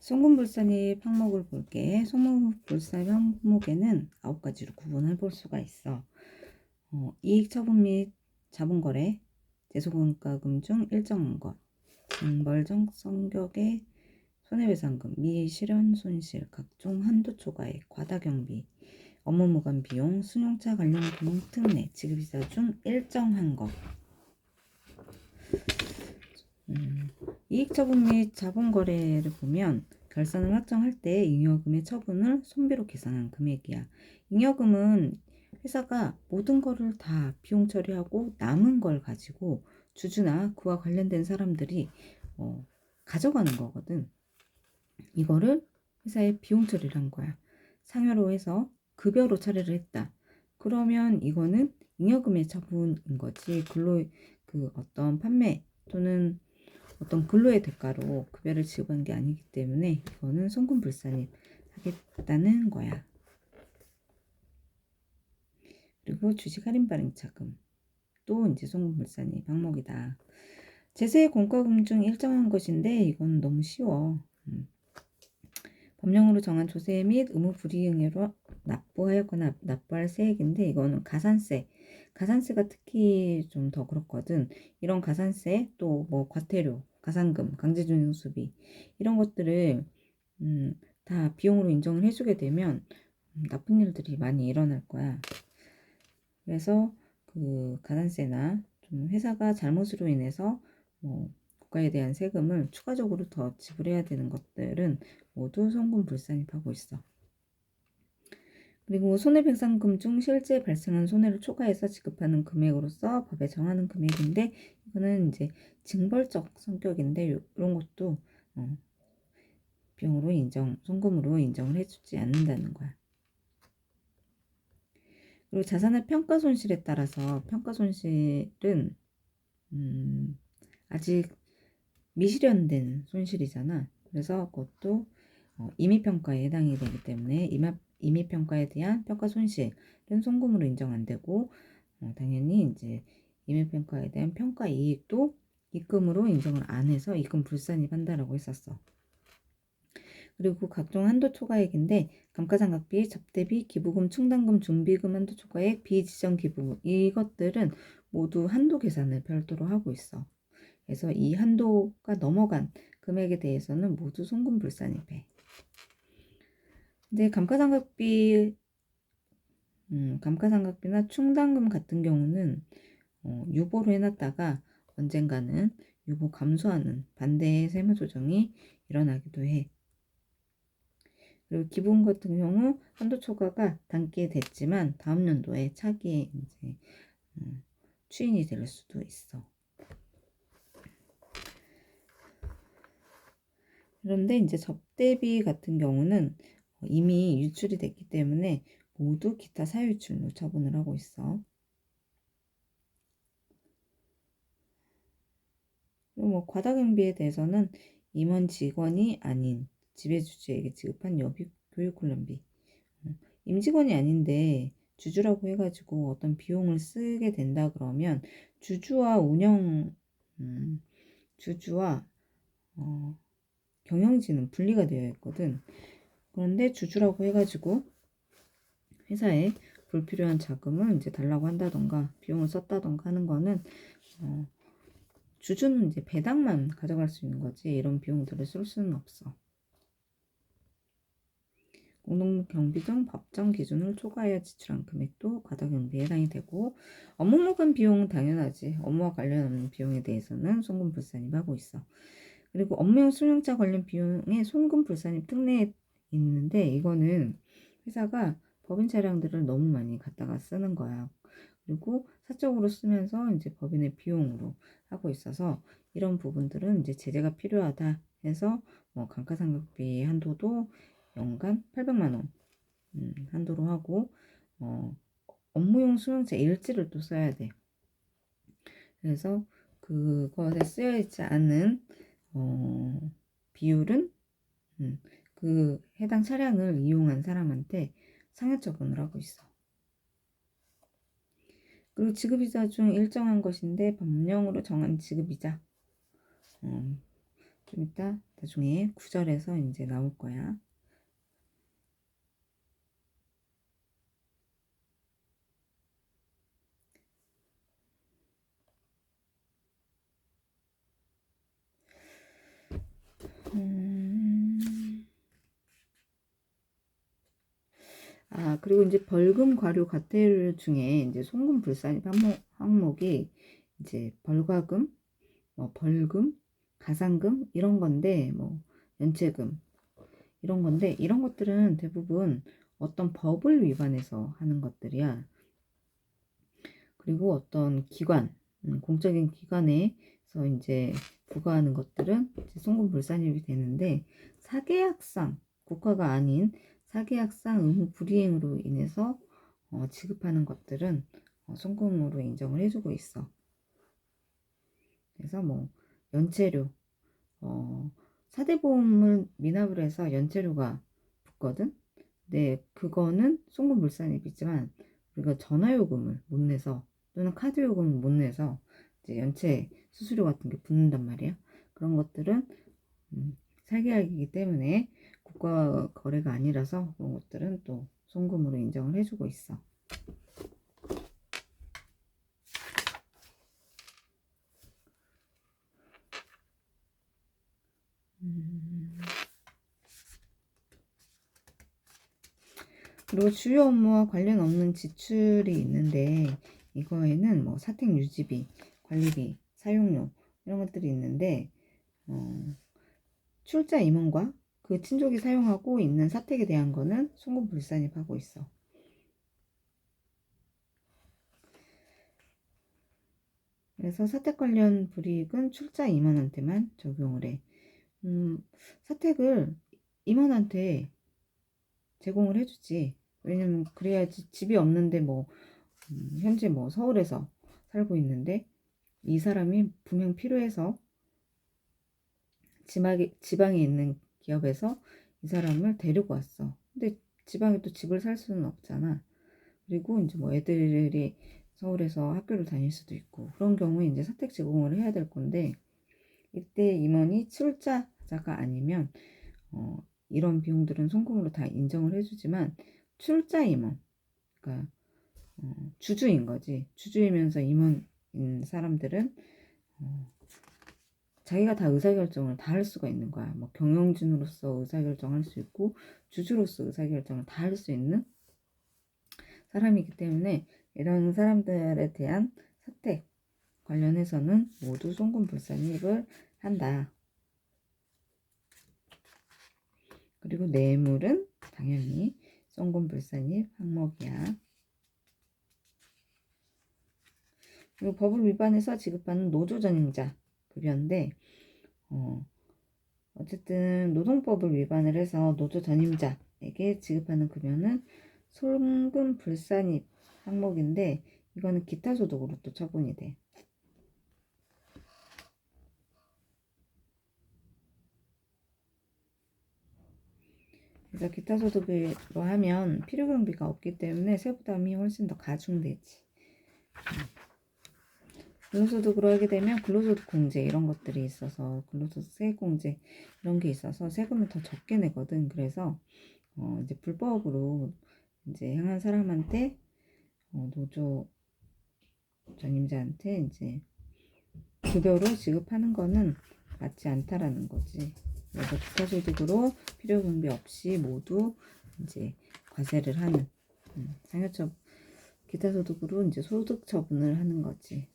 송금불산입 항목을 볼게. 송금불산입 항목에는 9가지로 구분해 볼 수가 있어. 이익처분 및 자본거래, 재소금가금 중 일정한 것, 징벌적 성격의 손해배상금, 미실현 손실, 각종 한도 초과액, 과다경비, 업무무관 비용, 승용차 관련 비용 특례, 지급이자 중 일정한 것. 이익처분 및 자본거래를 보면 결산을 확정할 때 잉여금의 처분을 손비로 계산한 금액이야. 잉여금은 회사가 모든 거를 다 비용 처리하고 남은 걸 가지고 주주나 그와 관련된 사람들이 가져가는 거거든. 이거를 회사에 비용 처리를 한 거야. 상여로 해서 급여로 처리를 했다. 그러면 이거는 잉여금의 처분인 거지. 어떤 판매 또는 어떤 근로의 대가로 급여를 지급한 게 아니기 때문에 이거는 송금불산입 하겠다는 거야. 그리고 주식 할인 발행 차금 또 이제 송금불산입 항목이다. 제세 공과금 중 일정한 것인데 이건 너무 쉬워. 법령으로 정한 조세 및 의무 불이행으로 납부하였거나 납부할 세액인데 이거는 가산세가 특히 좀 더 그렇거든. 이런 가산세 또 뭐 과태료, 가산금, 강제징용 수비 이런 것들을 다 비용으로 인정을 해주게 되면 나쁜 일들이 많이 일어날 거야. 그래서 그 가산세나 좀 회사가 잘못으로 인해서 국가에 대한 세금을 추가적으로 더 지불해야 되는 것들은 모두 송금불산입하고 있어. 그리고 손해배상금 중 실제 발생한 손해를 초과해서 지급하는 금액으로서 법에 정하는 금액인데 이거는 이제 징벌적 성격인데 이런 것도 비용으로 송금으로 인정을 해주지 않는다는 거야. 그리고 자산의 평가 손실에 따라서 평가 손실은 아직 미실현된 손실이잖아. 그래서 그것도 임의평가에 해당이 되기 때문에 임의평가에 대한 평가 손실은 송금으로 인정 안 되고 당연히 이제 임의평가에 대한 평가 이익도 입금으로 인정을 안 해서 입금 불산입한다라고 했었어. 그리고 각종 한도 초과액인데 감가상각비, 접대비, 기부금, 충당금, 준비금 한도 초과액, 비지정 기부금 이것들은 모두 한도 계산을 별도로 하고 있어. 그래서 이 한도가 넘어간 금액에 대해서는 모두 송금불산입해. 근데 감가상각비나 충당금 같은 경우는 유보로 해놨다가 언젠가는 유보 감소하는 반대의 세무조정이 일어나기도 해. 그리고 기부금 같은 경우 한도 초과가 단기에 됐지만 다음 연도에 차기에 이제 추인이 될 수도 있어. 그런데 이제 접대비 같은 경우는 이미 유출이 됐기 때문에 모두 기타 사유출로 처분을 하고 있어. 그리고 뭐 과다경비에 대해서는 임원 직원이 아닌 지배주주에게 지급한 여비 교육훈련비. 임직원이 아닌데 주주라고 해가지고 어떤 비용을 쓰게 된다 그러면 주주와 경영진은 분리가 되어 있거든. 그런데 주주라고 해가지고 회사에 불필요한 자금을 이제 달라고 한다던가 비용을 썼다던가 하는 거는 주주는 이제 배당만 가져갈 수 있는 거지 이런 비용들을 쓸 수는 없어. 공동경비 등 법정 기준을 초과하여 지출한 금액도 과다경비에 해당이 되고 업무무관 비용은 당연하지. 업무와 관련 없는 비용에 대해서는 송금불산입하고 있어. 그리고 업무용 승용차 관련 비용에 송금불산입 특례 있는데 이거는 회사가 법인 차량들을 너무 많이 갖다가 쓰는 거야. 그리고 사적으로 쓰면서 이제 법인의 비용으로 하고 있어서 이런 부분들은 이제 제재가 필요하다 해서 감가상각비 한도도 연간 800만 원 한도로 하고 업무용 승용차 일지를 또 써야 돼. 그래서 그것에 쓰여 있지 않은 비율은 그 해당 차량을 이용한 사람한테 상해처분을 하고 있어. 그리고 지급이자 중 일정한 것인데 법령으로 정한 지급이자 좀 이따 나중에 구절에서 이제 나올 거야. 그리고 이제 벌금, 과료, 과태료 중에 이제 송금, 불산입 항목이 이제 벌과금, 뭐 벌금, 가산금 이런 건데, 뭐 연체금 이런 건데, 이런 것들은 대부분 어떤 법을 위반해서 하는 것들이야. 그리고 어떤 기관, 공적인 기관에서 이제 부과하는 것들은 이제 송금, 불산입이 되는데, 사계약상, 국가가 아닌 사계약상 의무 불이행으로 인해서 지급하는 것들은 송금으로 인정을 해주고 있어. 그래서 뭐 연체료, 사대보험을 미납을 해서 연체료가 붙거든. 근데 그거는 송금, 불산입이지만 우리가 전화요금을 못 내서 또는 카드요금을 못 내서 이제 연체 수수료 같은 게 붙는단 말이야. 그런 것들은 사계약이기 때문에 국가 거래가 아니라서 그런 것들은 또 송금으로 인정을 해주고 있어. 그리고 주요 업무와 관련 없는 지출이 있는데, 이거에는 뭐 사택 유지비, 관리비, 사용료 이런 것들이 있는데, 출자 임원과 그 친족이 사용하고 있는 사택에 대한 거는 송금, 불산입하고 있어. 그래서 사택 관련 불이익은 출자 임원한테만 적용을 해. 사택을 임원한테 제공을 해주지. 왜냐면 그래야지. 집이 없는데 뭐 현재 뭐 서울에서 살고 있는데 이 사람이 분명 필요해서 지방에 있는 기업에서 이 사람을 데리고 왔어. 근데 지방에 또 집을 살 수는 없잖아. 그리고 이제 뭐 애들이 서울에서 학교를 다닐 수도 있고, 그런 경우에 이제 사택 제공을 해야 될 건데, 이때 임원이 출자자가 아니면 이런 비용들은 송금으로 다 인정을 해주지만, 출자 임원, 그러니까 주주인 거지. 주주이면서 임원인 사람들은 자기가 다 의사결정을 다 할 수가 있는 거야. 뭐 경영진으로서 의사결정할 수 있고 주주로서 의사결정을 다 할 수 있는 사람이기 때문에, 이런 사람들에 대한 사택 관련해서는 모두 송금, 불산입을 한다. 그리고 뇌물은 당연히 송금, 불산입 항목이야. 그리고 법을 위반해서 지급하는 노조전임자 급여인데, 어쨌든 노동법을 위반을 해서 노조전임자에게 지급하는 급여는 송금, 불산입 항목인데, 이거는 기타 소득으로 또 처분이 돼. 그래서 기타 소득으로 하면 필요경비가 없기 때문에 세부담이 훨씬 더 가중되지. 근로소득으로 하게 되면 근로소득 공제 이런 것들이 있어서, 근로소득 세액공제 이런 게 있어서 세금을 더 적게 내거든. 그래서 이제 불법으로 이제 향한 사람한테 노조 전임자한테 이제 급여로 지급하는 거는 맞지 않다라는 거지. 그래서 기타소득으로 필요경비 없이 모두 이제 과세를 하는 상여처 기타소득으로 이제 소득 처분을 하는 거지.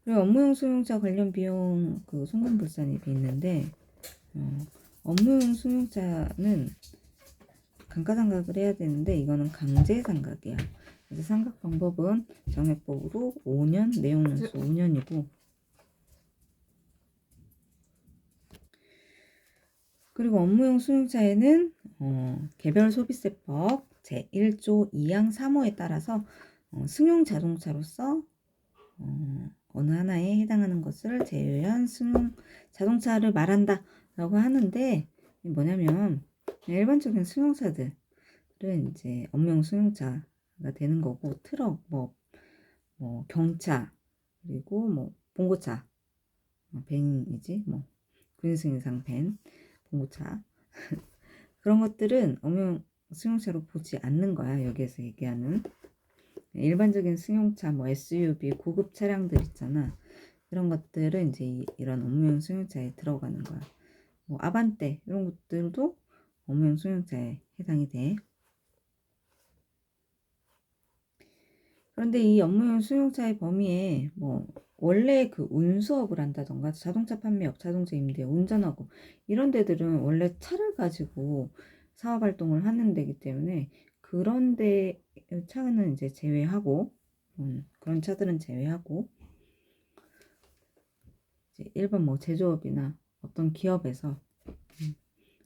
그리고 업무용 수용차 관련 비용 그 송금, 불산입이 있는데, 업무용 수용차는 감가상각을 해야 되는데, 이거는 강제상각이야. 그래서 상각 방법은 정액법으로 5년, 내용연수 5년이고, 그리고 업무용 수용차에는 개별소비세법 제1조 2항 3호에 따라서 승용 자동차로서 어느 하나에 해당하는 것을 제외한 승용 자동차를 말한다 라고 하는데, 뭐냐면 일반적인 승용차들은 이제 업무용 승용차가 되는 거고, 트럭, 뭐 경차, 그리고 뭐 봉고차 벤이지 뭐 군인승인상 벤, 봉고차 그런 것들은 업무용 승용차로 보지 않는 거야. 여기에서 얘기하는 일반적인 승용차, 뭐 SUV, 고급 차량들 있잖아. 이런 것들은 이제 이런 업무용 승용차에 들어가는 거야. 뭐 아반떼 이런 것들도 업무용 승용차에 해당이 돼. 그런데 이 업무용 승용차의 범위에 뭐 원래 그 운수업을 한다던가 자동차 판매업, 자동차 임대, 운전하고 이런 데들은 원래 차를 가지고 사업 활동을 하는 데기 때문에 그런 데 차는 이제 제외하고 그런 차들은 제외하고 이제 일반 뭐 제조업이나 어떤 기업에서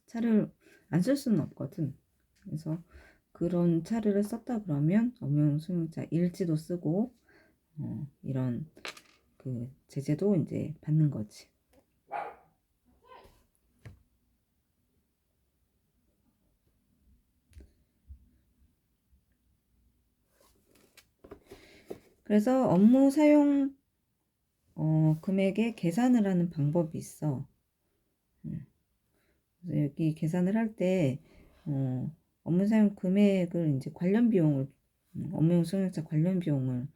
차를 안 쓸 수는 없거든. 그래서 그런 차를 썼다 그러면 업무용 승용차 일지도 쓰고 이런 그 제재도 이제 받는 거지. 그래서 업무 사용 금액에 계산을 하는 방법이 있어. 그래서 여기 계산을 할 때 업무 사용 금액을 이제 관련 비용을 업무용 승용차 관련 비용을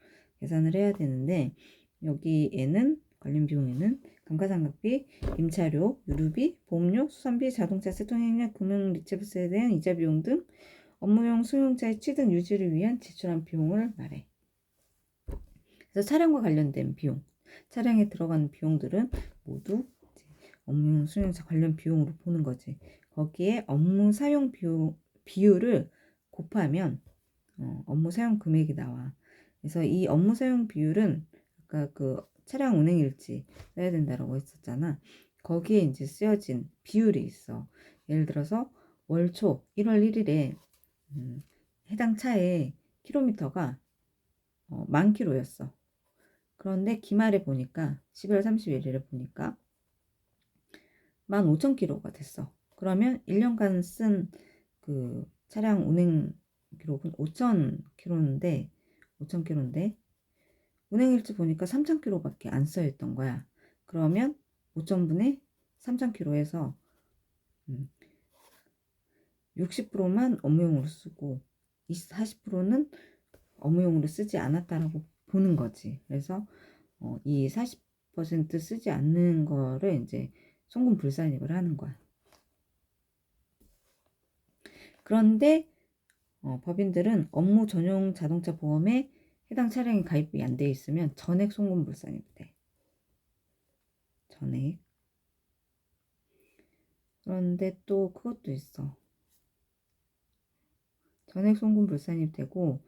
계산을 해야 되는데 여기에는 관련 비용에는 감가상각비, 임차료, 유류비, 보험료, 수산비, 자동차 세통행력, 금융 리체부스에 대한 이자 비용 등 업무용 승용차의 취득 유지를 위한 지출한 비용을 말해. 그래서 차량과 관련된 비용, 차량에 들어가는 비용들은 모두 업무 수용자 관련 비용으로 보는 거지. 거기에 업무 사용 비율을 곱하면 업무 사용 금액이 나와. 그래서 이 업무 사용 비율은 아까 그 차량 운행 일지 써야 된다라고 했었잖아. 거기에 이제 쓰여진 비율이 있어. 예를 들어서 월초 1월 1일에 해당 차의 킬로미터가 10,000km였어. 그런데 기말에 보니까 11월 31일에 보니까 15,000km가 됐어. 그러면 1년간 쓴 그 차량 운행 기록은 5,000km인데 운행일지 보니까 3,000km밖에 안 써있던 거야. 그러면 5,000분의 3,000km에서 60%만 업무용으로 쓰고 40%는 업무용으로 쓰지 않았다라고 보는 거지. 그래서 이 40% 쓰지 않는 거를 이제 송금불산입을 하는 거야. 그런데 법인들은 업무 전용 자동차 보험에 해당 차량이 가입이 안 돼 있으면 전액 송금불산입이 돼. 전액. 그런데 또 그것도 있어. 전액 송금불산입 되고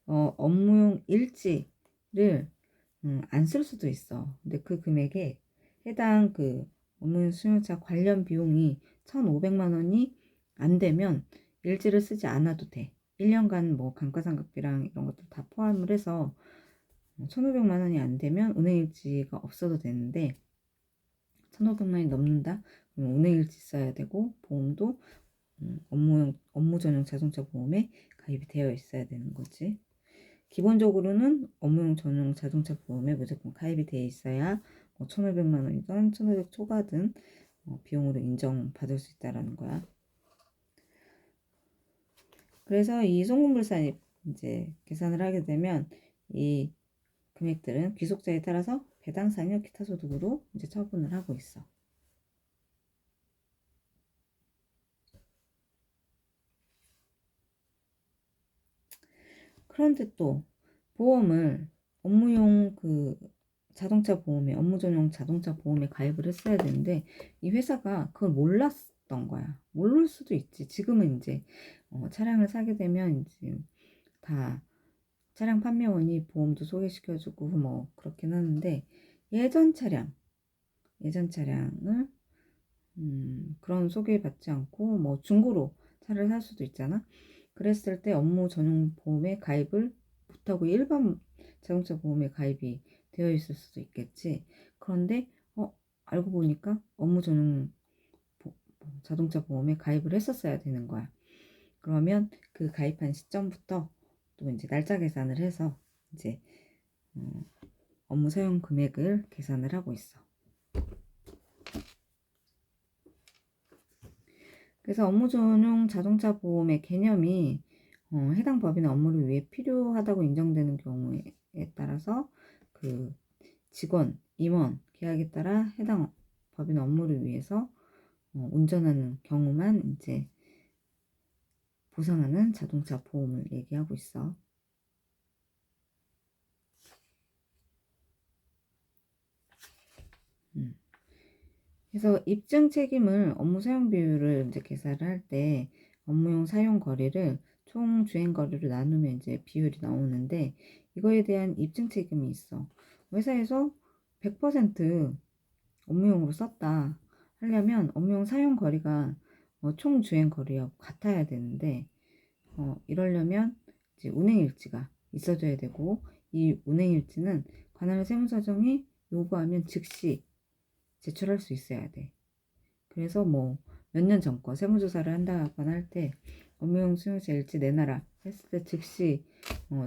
업무용 일지를 안 쓸 수도 있어. 근데 그 금액에 해당 그 업무 승용차 관련 비용이 1,500만 원이 안 되면 일지를 쓰지 않아도 돼. 1년간 뭐 감가상각비랑 이런 것들 다 포함을 해서 1,500만 원이 안 되면 운행일지가 없어도 되는데 1,500만 원이 넘는다? 그럼 운행일지 써야 되고 보험도 업무 전용 자동차 보험에 가입이 되어 있어야 되는 거지. 기본적으로는 업무용 전용 자동차 보험에 무조건 가입이 되어 있어야 1,500만 원이든 1,500 초과든 비용으로 인정받을 수 있다라는 거야. 그래서 이 송금불산입 이제 계산을 하게 되면 이 금액들은 귀속자에 따라서 배당상여 기타 소득으로 이제 처분을 하고 있어. 그런데 또 보험을 업무용 그 자동차 보험에 업무 전용 자동차 보험에 가입을 했어야 되는데 이 회사가 그걸 몰랐던 거야. 모를 수도 있지. 지금은 이제 차량을 사게 되면 이제 다 차량 판매원이 보험도 소개시켜주고 뭐 그렇긴 하는데 예전 차량을 그런 소개받지 않고 뭐 중고로 차를 살 수도 있잖아. 그랬을 때 업무 전용 보험에 가입을 못하고 일반 자동차 보험에 가입이 되어 있을 수도 있겠지. 그런데 알고 보니까 업무 전용 자동차 보험에 가입을 했었어야 되는 거야. 그러면 그 가입한 시점부터 또 이제 날짜 계산을 해서 이제 업무 사용 금액을 계산을 하고 있어. 그래서 업무 전용 자동차 보험의 개념이 해당 법인의 업무를 위해 필요하다고 인정되는 경우에 따라서 그 직원, 임원, 계약에 따라 해당 법인 업무를 위해서 운전하는 경우만 이제 보상하는 자동차 보험을 얘기하고 있어. 그래서 입증 책임을 업무 사용 비율을 이제 계산을 할 때 업무용 사용 거리를 총 주행 거리로 나누면 이제 비율이 나오는데 이거에 대한 입증 책임이 있어. 회사에서 100% 업무용으로 썼다 하려면 업무용 사용 거리가 총 주행 거리하고 같아야 되는데 이러려면 이제 운행일지가 있어줘야 되고 이 운행일지는 관할 세무사정이 요구하면 즉시 제출할 수 있어야 돼. 그래서 뭐 몇 년 전 거 세무조사를 한다거나 할 때 업무용 수용자 일지 내놔라 했을 때 즉시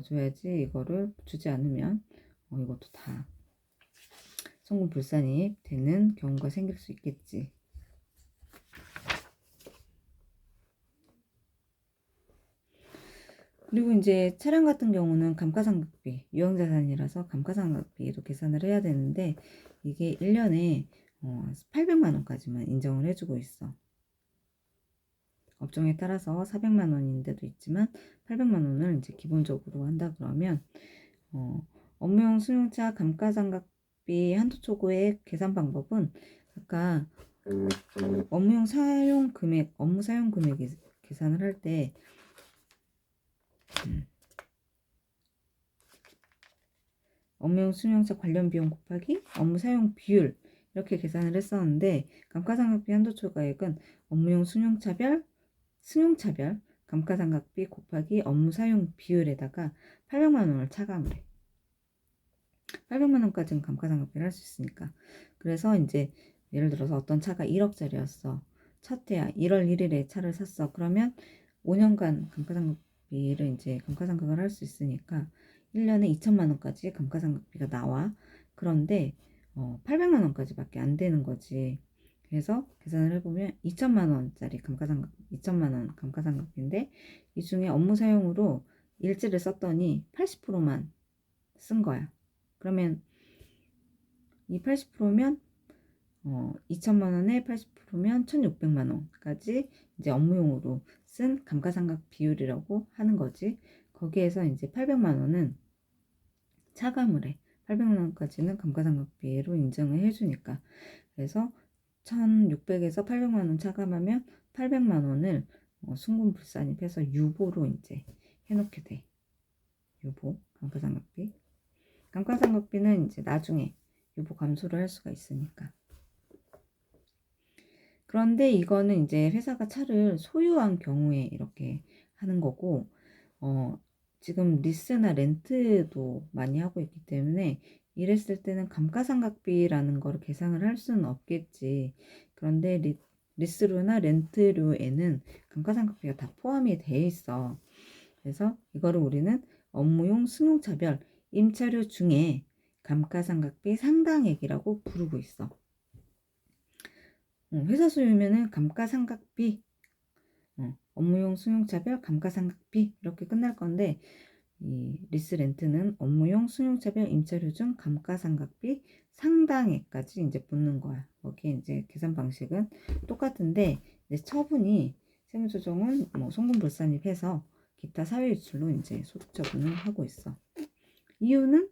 줘야지 이거를 주지 않으면 이것도 다 송금 불산이 되는 경우가 생길 수 있겠지. 그리고 이제 차량 같은 경우는 감가상각비, 유형자산이라서 감가상각비로 계산을 해야 되는데 이게 1년에 800만 원까지만 인정을 해주고 있어. 업종에 따라서 400만 원인 데도 있지만 800만 원을 이제 기본적으로 한다 그러면 업무용 승용차 감가상각비 한도 초과의 계산 방법은 아까 업무용 사용 금액, 업무 사용 금액 계산을 할 때 업무용 승용차 관련 비용 곱하기 업무 사용 비율 이렇게 계산을 했었는데 감가상각비 한도 초과액은 업무용 승용차별 감가상각비 곱하기 업무 사용 비율에다가 800만 원을 차감을 해. 800만 원까지는 감가상각비를 할 수 있으니까. 그래서 이제 예를 들어서 어떤 차가 1억짜리였어. 첫 해야 1월 1일에 차를 샀어. 그러면 5년간 감가상각비를 이제 감가상각을 할 수 있으니까 1년에 2천만 원까지 감가상각비가 나와. 그런데 800만 원까지밖에 안 되는 거지. 그래서 계산을 해보면 2천만 원짜리 감가상각비인데 이 중에 업무 사용으로 일지를 썼더니 80%만 쓴 거야. 그러면 이 80%면 2천만 원에 80%면 1,600만 원까지 이제 업무용으로 쓴 감가상각 비율이라고 하는 거지. 거기에서 이제 800만 원은 차감을 해. 800만 원까지는 감가상각비로 인정을 해주니까. 그래서 1,600에서 800만 원 차감하면 800만 원을 순금불산입해서 유보로 이제 해놓게 돼. 유보 감가상각비. 감가상각비는 이제 나중에 유보 감소를 할 수가 있으니까. 그런데 이거는 이제 회사가 차를 소유한 경우에 이렇게 하는 거고, 지금 리스나 렌트도 많이 하고 있기 때문에 이랬을 때는 감가상각비라는 거를 계산을 할 수는 없겠지. 그런데 리스료나 렌트료에는 감가상각비가 다 포함이 돼 있어. 그래서 이거를 우리는 업무용 승용차별 임차료 중에 감가상각비 상당액이라고 부르고 있어. 회사 소유면은 감가상각비, 업무용 승용차별 감가상각비 이렇게 끝날 건데 이 리스 렌트는 업무용 승용차별 임차료 중 감가상각비 상당액까지 이제 붙는 거야. 거기에 이제 계산 방식은 똑같은데 이제 처분이 세무조정은 뭐 송금불산입해서 기타 사회유출로 이제 소득처분을 하고 있어. 이유는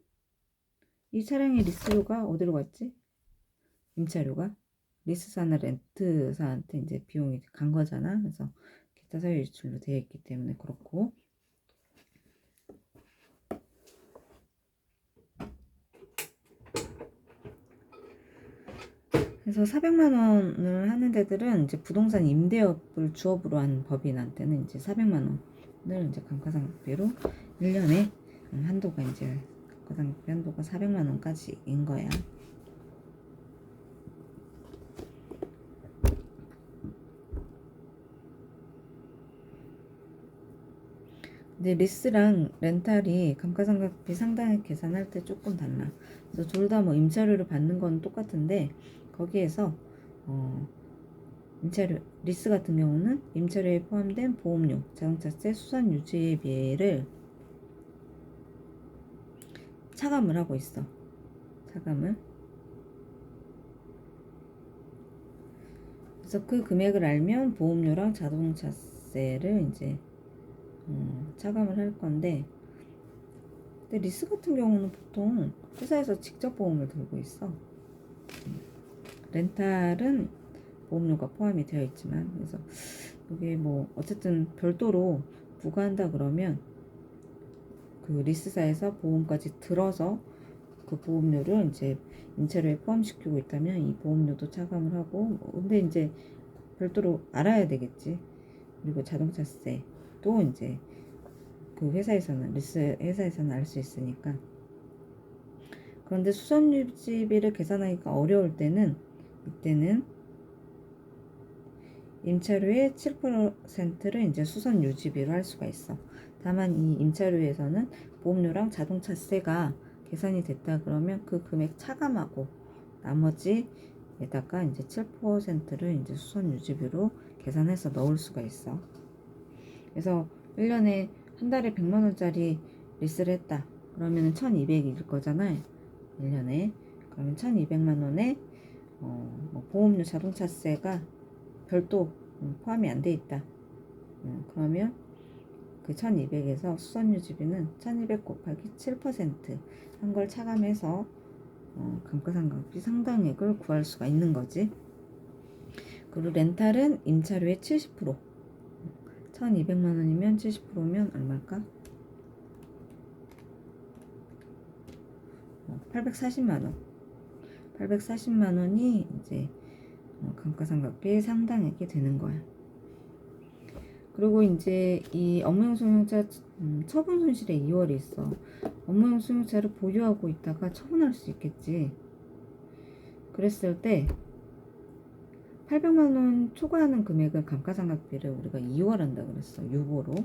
이 차량의 리스료가 어디로 갔지? 임차료가 리스사나 렌트사한테 이제 비용이 간 거잖아. 그래서 기타 사유유출로 되어 있기 때문에 그렇고. 그래서 400만 원을 하는 데들은 이제 부동산 임대업을 주업으로 한 법인한테는 이제 400만 원을 이제 감가상각비로 1년에 한도가 이제 감가상각비 한도가 400만 원까지인 거야. 근데 리스랑 렌탈이 감가상각비 상당히 계산할 때 조금 달라. 그래서 둘 다 뭐 임차료를 받는 건 똑같은데 거기에서 임차료, 리스 같은 경우는 임차료에 포함된 보험료, 자동차세, 수선 유지비를 차감을 하고 있어. 차감을. 그래서 그 금액을 알면 보험료랑 자동차세를 이제 차감을 할 건데, 근데 리스 같은 경우는 보통 회사에서 직접 보험을 들고 있어. 렌탈은 보험료가 포함이 되어 있지만, 그래서 이게 뭐 어쨌든 별도로 부과한다 그러면 그 리스사에서 보험까지 들어서 그 보험료를 이제 임차료에 포함시키고 있다면 이 보험료도 차감을 하고, 근데 이제 별도로 알아야 되겠지. 그리고 자동차세도 이제 그 회사에서는 리스 회사에서는 알 수 있으니까. 그런데 수선 유지비를 계산하기가 어려울 때는 이때는 임차료의 7%를 이제 수선 유지비로 할 수가 있어. 다만 이 임차료에서는 보험료랑 자동차세가 계산이 됐다 그러면 그 금액 차감하고 나머지에다가 이제 7%를 이제 수선 유지비로 계산해서 넣을 수가 있어. 그래서 1년에 한 달에 100만 원짜리 리스를 했다. 그러면 1200일 거잖아요. 1년에. 그러면 1200만 원에 뭐 보험료 자동차세가 별도 포함이 안 돼 있다. 그러면 그 1200에서 수선유지비는 1200 곱하기 7%한 걸 차감해서 감가상각비 상당액을 구할 수가 있는 거지. 그리고 렌탈은 임차료의 70%. 1200만 원이면 70%면 얼마일까? 840만 원. 840만 원이 이제 감가상각비의 상당액이 되는 거야. 그리고 이제 이 업무용 승용차 처분 손실의 2월이 있어. 업무용 승용차를 보유하고 있다가 처분할 수 있겠지. 그랬을 때 800만 원 초과하는 금액은 감가상각비를 우리가 2월한다 그랬어. 유보로.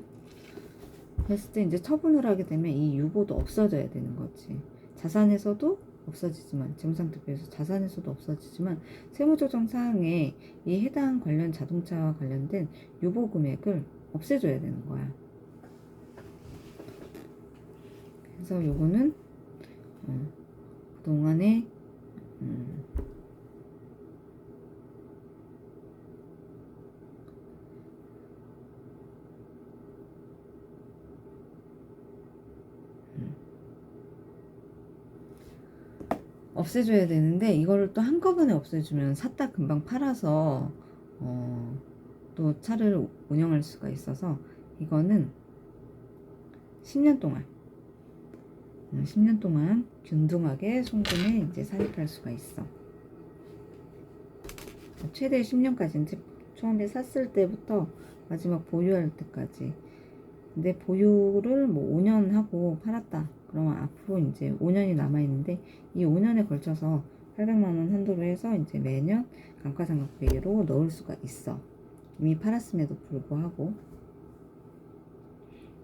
그랬을 때 이제 처분을 하게 되면 이 유보도 없어져야 되는 거지. 자산에서도 없어지지만, 재무상태표에서 자산에서도 없어지지만 세무조정 사항에 이 해당 관련 자동차와 관련된 유보 금액을 없애줘야 되는 거야. 그래서 요거는 그동안에 없애줘야 되는데 이거를 또 한꺼번에 없애주면 샀다 금방 팔아서 또 차를 운영할 수가 있어서 이거는 10년 동안 10년 동안 균등하게 송금에 이제 산입할 수가 있어. 최대 10년까지인데 처음에 샀을 때부터 마지막 보유할 때까지. 근데 보유를 뭐 5년 하고 팔았다. 그러면 앞으로 이제 5년이 남아있는데 이 5년에 걸쳐서 800만 원 한도로 해서 이제 매년 감가상각비로 넣을 수가 있어. 이미 팔았음에도 불구하고.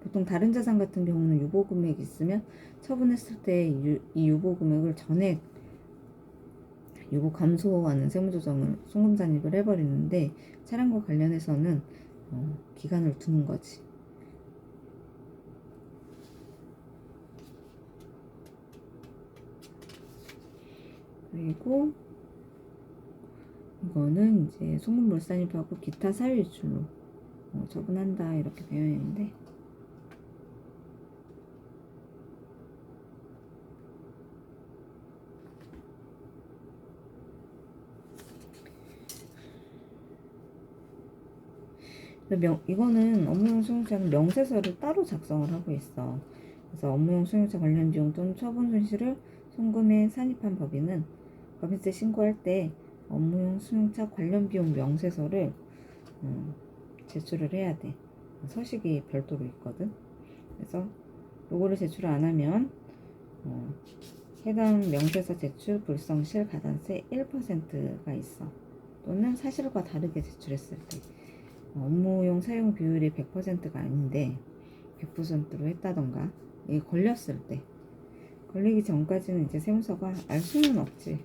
보통 다른 자산 같은 경우는 유보금액이 있으면 처분했을 때 이 유보금액을 전액 유보 감소하는 세무조정을 송금잔입을 해버리는데 차량과 관련해서는 기간을 두는 거지. 그리고 이거는 이제 송금물 산입하고 기타 사유이출로 처분한다 이렇게 되어 있는데 이거는 업무용 승용차는 명세서를 따로 작성을 하고 있어. 그래서 업무용 승용차 관련 비용 또는 처분 손실을 송금에 산입한 법인은 법인세 신고할 때 업무용 승용차 관련 비용 명세서를 제출을 해야 돼. 서식이 별도로 있거든. 그래서 요거를 제출을 안 하면 해당 명세서 제출 불성실 가산세 1%가 있어. 또는 사실과 다르게 제출했을 때 업무용 사용 비율이 100%가 아닌데 100%로 했다던가 이게 걸렸을 때 걸리기 전까지는 이제 세무서가 알 수는 없지.